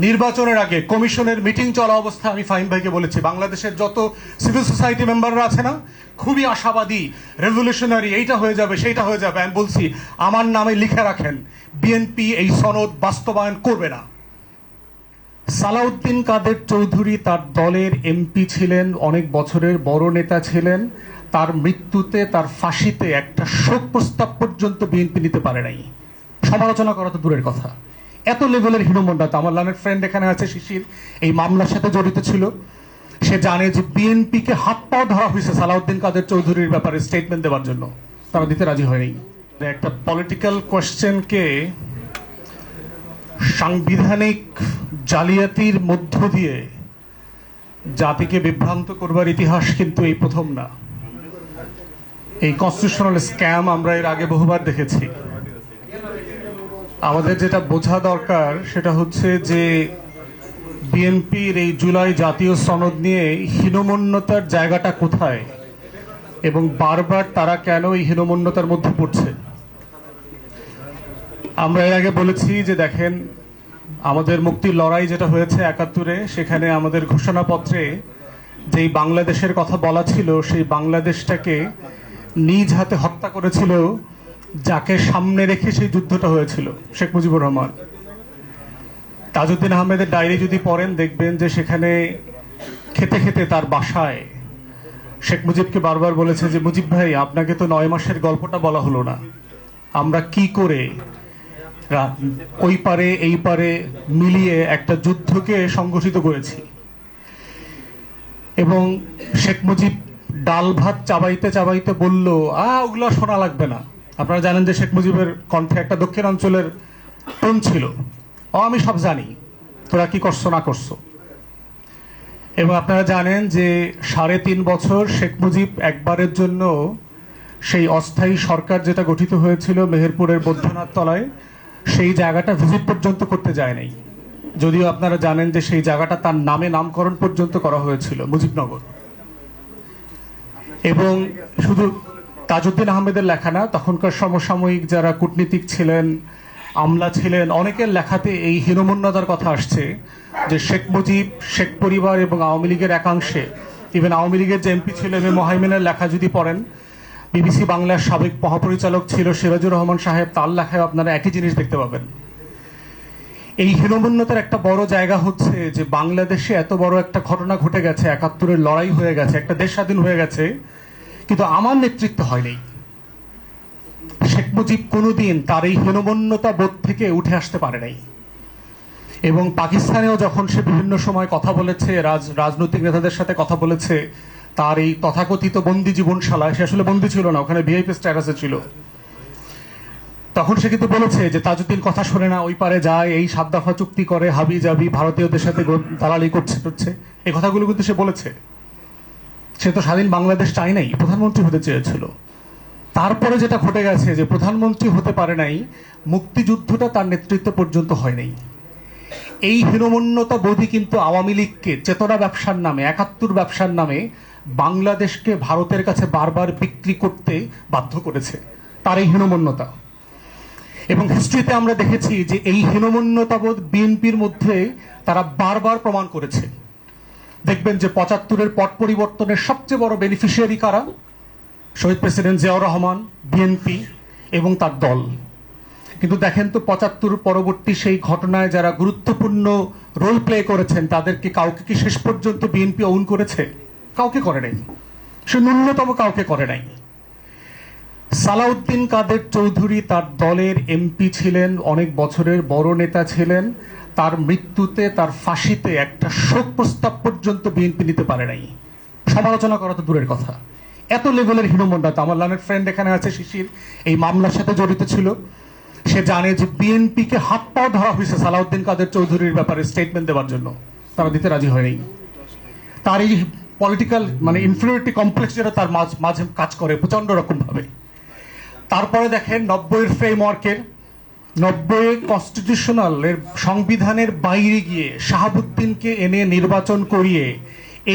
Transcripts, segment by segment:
নির্বাচনের আগে কমিশনের মিটিং চলা অবস্থায় আমি ফাহিম ভাইকে বলেছি, বাংলাদেশের যত সিভিল সোসাইটি মেম্বাররা আছে না, খুবই আশাবাদী, রেভলিউশনারি, এইটা হয়ে যাবে সেইটা হয়ে যাবে। আমি বলছি আমার নামে লিখে রাখেন, বিএনপি এই সনদ বাস্তবায়ন করবে না। সালাউদ্দিন কাদের চৌধুরী তার দলের এমপি ছিলেন, অনেক বছরের বড় নেতা ছিলেন। তার মৃত্যুতে, তার ফাঁসিতে একটা শোক প্রস্তাব পর্যন্ত বিএনপি নিতে পারে নাই। সমালোচনা করা তো দূরের কথা, এত লেভেলের হীনমন্যতা। আমার লানের ফ্রেন্ড এখানে আছে, শিশির, এই মামলার সাথে জড়িত ছিল। সে জানে যে বিএনপিকে হাত পাও ধরা হয়েছে সালাউদ্দিন কাদের চৌধুরীর ব্যাপারে স্টেটমেন্ট দেওয়ার জন্য, তারা দিতে রাজি হয়নি। একটা পলিটিক্যাল কোয়েশ্চেনকে সাংবিধানিক জালিয়াতির মধ্য দিয়ে জাতিকে বিভ্রান্ত করবার ইতিহাস কিন্তু এই প্রথম না। এই কনস্টিটিউশনাল স্ক্যাম আমরা এর আগে বহুবার দেখেছি। আমাদের যেটা বোঝা দরকার সেটা হচ্ছে যে বিএনপির এই জুলাই জাতীয় সনদ নিয়ে হীনমন্যতার জায়গাটা কোথায় এবং বারবার তারা কেন এই হীনমন্যতার মধ্যে পড়ছে। আমরা এর আগে বলেছি যে দেখেন, আমাদের মুক্তির লড়াই যেটা হয়েছে ৭১-এ, সেখানে আমাদের ঘোষণাপত্রে যেই বাংলাদেশের কথা বলা ছিল, সেই বাংলাদেশটাকে নিজ হাতে হত্যা করেছিল যাকে সামনে রেখে সেই যুদ্ধটা হয়েছিল, শেখ মুজিবুর রহমান। তাজউদ্দিন আহমেদের ডায়েরি যদি পড়েন দেখবেন যে সেখানে খেতে খেতে তার বাসায় শেখ মুজিবকে বারবার বলেছে যে মুজিব ভাই, আপনাকে তো ৯ মাসের গল্পটা বলা হলো না, আমরা কি করে ওই পারে এই পারে মিলিয়ে একটা যুদ্ধকে সংগঠিত করেছি। এবং শেখ মুজিব ডাল ভাত চাবাইতে চাবাইতে বলল, ওগুলো শোনা লাগবে না। আপনারা জানেন যে শেখ মুজিবের কণ্ঠে একটা দক্ষিণাঞ্চলের টোন ছিল, আমি সব জানি, তোরা কি করছো না করছো। এবং আপনারা জানেন যে ৩.৫ বছর শেখ মুজিব একবারের জন্য সেই অস্থায়ী সরকার যেটা গঠিত হয়েছিল মেহেরপুরের বৈদ্যনাথ তলায়, সেই জায়গাটা ভিজিট পর্যন্ত করতে যায় নাই। যদিও আপনারা জানেন যে সেই জায়গাটা তার নামে নামকরণ পর্যন্ত করা হয়েছিল, মুজিবনগর। এবং শুধু তাজউদ্দিন আহমেদের লেখা না, তখনকার সমসাময়িক যারা কূটনীতিক ছিলেন, আমলা ছিলেন, অনেকের লেখাতে এই হীনমন্যতার কথা আসছে যে শেখ মুজিব, শেখ পরিবার এবং আওয়ামী লীগের একাংশে, ইভেন আওয়ামী লীগের যে এমপি ছিলেন মোহাইমিনের লেখা যদি পড়েন, বিবিসি বাংলার সাবেক মহাপরিচালক ছিল সিরাজুর রহমান সাহেব, তার লেখায় আপনারা একই জিনিস দেখতে পাবেন। এই হীনমন্যতার একটা বড় জায়গা হচ্ছে যে বাংলাদেশে এত বড় একটা ঘটনা ঘটে গেছে, ৭১-এর লড়াই হয়ে গেছে, একটা দেশ স্বাধীন হয়ে গেছে, কিন্তু আমার নেতৃত্ব হয়নি। শেখ মুজিব কোনোদিন তার এই হীনমন্যতা বোধ থেকে উঠে আসতে পারে নাই। এবং পাকিস্তানেও যখন সে বিভিন্ন সময় কথা বলেছে, রাজনৈতিক নেতাদের সাথে কথা বলেছে, তার এই তথাকথিত বন্দি জীবনশালায়, সে আসলে বন্দি ছিল না, ওখানে ভিআইপি স্ট্যাটাসে ছিল, তখন সে কিন্তু বলেছে যে তাজউদ্দিন কথা শোনে না, ওই পারে যায়, এই ৭ দফা চুক্তি করে, হাবি জাবি ভারতীয়দের সাথে দালালি করছে, এই কথাগুলো কিন্তু সে বলেছে। সে তো স্বাধীন বাংলাদেশ চাই নাই, প্রধানমন্ত্রী হতে চেয়েছিল। তারপরে যেটা ঘটে গেছে যে প্রধানমন্ত্রী হতে পারে নাই, মুক্তিযুদ্ধটা তার নেতৃত্ব পর্যন্ত হয় নাই। এই হীনমন্যতা বোধই কিন্তু আওয়ামী লীগকে চেতনা ব্যবসার নামে, ৭১ ব্যবসার নামে বাংলাদেশকে ভারতের কাছে বারবার বিক্রি করতে বাধ্য করেছে, তার এই হীনমন্যতা। এবং হিস্ট্রিতে আমরা দেখেছি যে এই হীনমন্যতাবোধ বিএনপির মধ্যে তারা বারবার প্রমাণ করেছে। দেখবেন যে ৭৫-এর পট পরিবর্তনের সবচেয়ে বড় বেনিফিশিয়ারি কারা? শহীদ প্রেসিডেন্ট জিয়াউর রহমান, বিএনপি এবং তার দল। কিন্তু দেখেন তো ৭৫ পরবর্তী সেই ঘটনায় যারা গুরুত্বপূর্ণ রোল প্লে করেছেন, তাদেরকে কাউকে কি শেষ পর্যন্ত বিএনপি ওন করেছে? কাউকে করে নাই, সে ন্যূনতম কাউকে করে নাই। সালাউদ্দিন কাদের চৌধুরী তার দলের এমপি ছিলেন, অনেক বছরের বড় নেতা ছিলেন। তার মৃত্যুতে, তার ফাঁসিতে একটা শোক প্রস্তাব পর্যন্ত বিএনপি নিতে পারে নাই। সমালোচনা করা তো দূরের কথা, এত লেভেলের হীনমন্যতা। আমার লানের ফ্রেন্ড এখানে আছে, শিশির, এই মামলার সাথে জড়িত ছিল। সে জানে যে বিএনপিকে হাত পাও ধরা হয়েছে সালাউদ্দিন কাদের চৌধুরীর ব্যাপারে স্টেটমেন্ট দেওয়ার জন্য, তারা দিতে রাজি হয়নি। তার এই পলিটিক্যাল ইনফিরিয়রিটি কমপ্লেক্স যেটা তার মাঝে কাজ করে প্রচন্ড রকম ভাবে। তারপরে দেখেন ৯০-এর ফ্রেমওয়ার্কের, ৯০ কনস্টিটিউশনালের সংবিধানের বাইরে গিয়ে শাহাবুদ্দিনকে এনে নির্বাচন করিয়ে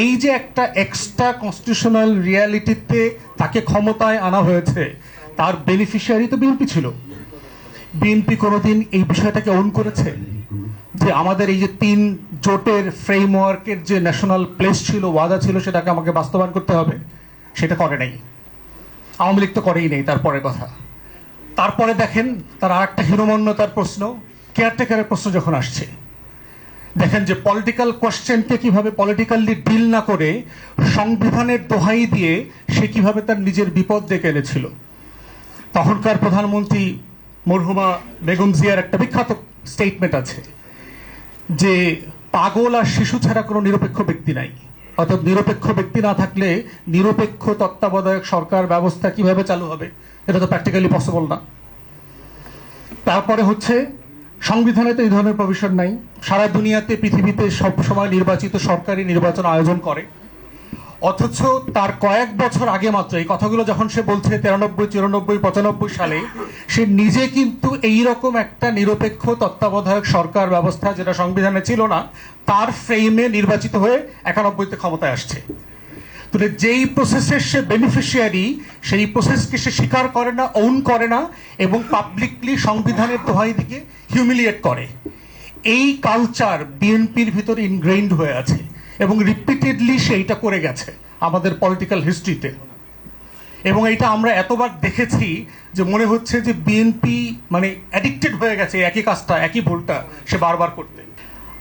এই যে একটা এক্সট্রা কনস্টিটিউশনাল রিয়ালিটিতে তাকে ক্ষমতায় আনা হয়েছে, তার বেনিফিশিয়ারি তো বিএনপি ছিল। বিএনপি কোনোদিন এই বিষয়টাকে অন করেছে যে আমাদের এই যে 3 জোটের ফ্রেমওয়ার্কের যে ন্যাশনাল প্লেস ছিল, ওয়াদা ছিল, সেটাকে আমাকে বাস্তবায়ন করতে হবে, সেটা করে নাই। আওয়ামী লীগ তো করেই নেই, তারপরের কথা। তারপরে দেখেন তার আর একটা হীনমন্যতার প্রশ্ন, কেয়ারটেকারের প্রশ্ন যখন আসছে, দেখেন যে পলিটিক্যাল কোয়েশ্চেনকে কিভাবে পলিটিক্যালি ডিল না করে সংবিধানের দোহাই দিয়ে সে কিভাবে তার নিজের বিপদ ডেকে এনেছিল। তখনকার প্রধানমন্ত্রী মরহুমা বেগম জিয়ার একটা বিখ্যাত স্টেটমেন্ট আছে যে পাগল আর শিশু ছাড়া কোনো নিরপেক্ষ ব্যক্তি নাই। অর্থাৎ নিরপেক্ষ ব্যক্তি না থাকলে নিরপেক্ষ তত্ত্বাবধায়ক সরকার ব্যবস্থা কিভাবে চালু হবে, এটা তো প্র্যাকটিক্যালি পসিবল না। তারপরে হচ্ছে সংবিধানে তো এই ধরনের প্রভিশন নাই। সারা দুনিয়াতে পৃথিবীতে সব সময় নির্বাচিত সরকারি নির্বাচন আয়োজন করে, অথচ তার কয়েক বছর আগে মাত্র এই কথাগুলো যখন সে বলছে 93, 94, 95 সালে, সে নিজে কিন্তু এইরকম একটা নিরপেক্ষ তত্ত্বাবধায়ক সরকার ব্যবস্থা, যেটা সংবিধানে ছিল না, তার ফ্রেমে নির্বাচিত হয়ে 91-তে ক্ষমতায় আসছে। তো যেই প্রসেসের সে বেনিফিশিয়ারি, সেই প্রসেসকে সে স্বীকার করে না, ওন করে না, এবং পাবলিকলি সংবিধানের দোহাই দিকে হিউমিলিয়েট করে। এই কালচার বিএনপির ভিতরে ইনগ্রেইন্ড হয়ে আছে এবং রিপিটেডলি সেইটা করে গেছে আমাদের পলিটিক্যাল হিস্ট্রিতে। এবং এটা আমরা এতবার দেখেছি যে মনে হচ্ছে যে বিএনপি মানে অ্যাডিক্টেড হয়ে গেছে একই কাজটা, একই ভুলটা সে বারবার করতে।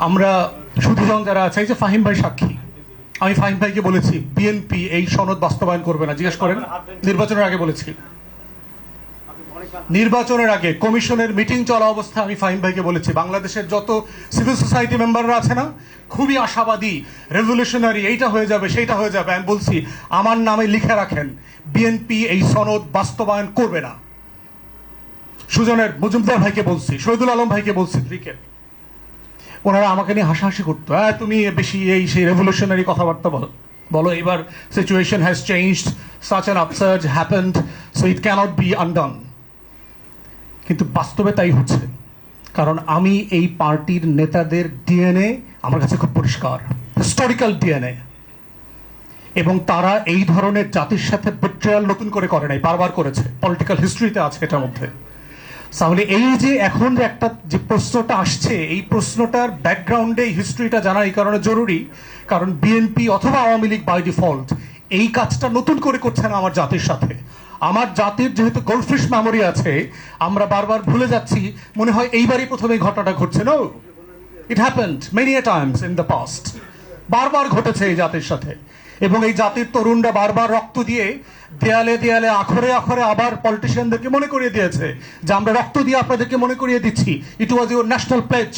আমরা সুধীজন যারা আছে, এই যে ফাহিম ভাই সাক্ষী, আমি ফাহিম ভাইকে বলেছি বিএনপি এই সনদ বাস্তবায়ন করবে না। জিজ্ঞেস করেন, নির্বাচনের আগে বলেছি, নির্বাচনের আগে কমিশনের মিটিং চলা অবস্থায় আমি ফাহিম ভাইকে বলেছি বাংলাদেশের যত সিভিল সোসাইটি মেম্বাররা আছে না, খুবই আশাবাদী, রেভলিউশনারি, এইটা হয়ে যাবে সেইটা হয়ে যাবে। আমি বলছি আমার নামে লিখে রাখেন, বিএনপি এই সনদ বাস্তবায়ন করবে না। সুজনের মজুমদার ভাইকে বলছি, শহীদুল আলম ভাইকে বলছি, ক্রিকেট, ওনারা আমাকে নিয়ে হাসাহাসি করতো, হ্যাঁ তুমি বেশি এই সেই রেভলিউশনারি কথাবার্তা বলো, এবার situation has changed, such an upsurge happened, so it cannot be undone. কিন্তু বাস্তবে তাই হচ্ছে, কারণ আমি এই পার্টির নেতাদের ডিএনএ আমার কাছে খুব পরিষ্কার, হিস্টোরিক্যাল ডিএনএ, এবং তারা এই ধরনের জাতির সাথে বিট্রেয়াল নতুন করে করে নাই, বারবার করেছে, পলিটিক্যাল হিস্ট্রিতে আছে এটার মধ্যে। তাহলে এই যে এখন যে একটা যে প্রশ্নটা আসছে, এই প্রশ্নটার ব্যাকগ্রাউন্ডে হিস্ট্রিটা জানা এই কারণে জরুরি, কারণ বিএনপি অথবা আওয়ামী লীগ বাই ডিফল্ট এই কাজটা নতুন করে করছে না আমার জাতির সাথে। আমার জাতির যেহেতু গোল্ডফিশ মেমোরি আছে, আমরা বারবার ভুলে যাচ্ছি, মনে হয় এইবারই প্রথমে এই ঘটনাটা ঘটছে। No, it happened many a times in the past, বারবার ঘটেছে এই জাতির সাথে। এবং এই জাতির তরুণরা বারবার রক্ত দিয়ে দেয়ালে দেয়ালে আখরে আখরে আবার পলিটিশিয়ানদেরকে মনে করিয়ে দিয়েছে যে আমরা রক্ত দিয়ে আপনাদেরকে মনে করিয়ে দিচ্ছি, ইট ওয়াজ ইউর ন্যাশনাল প্লেজ।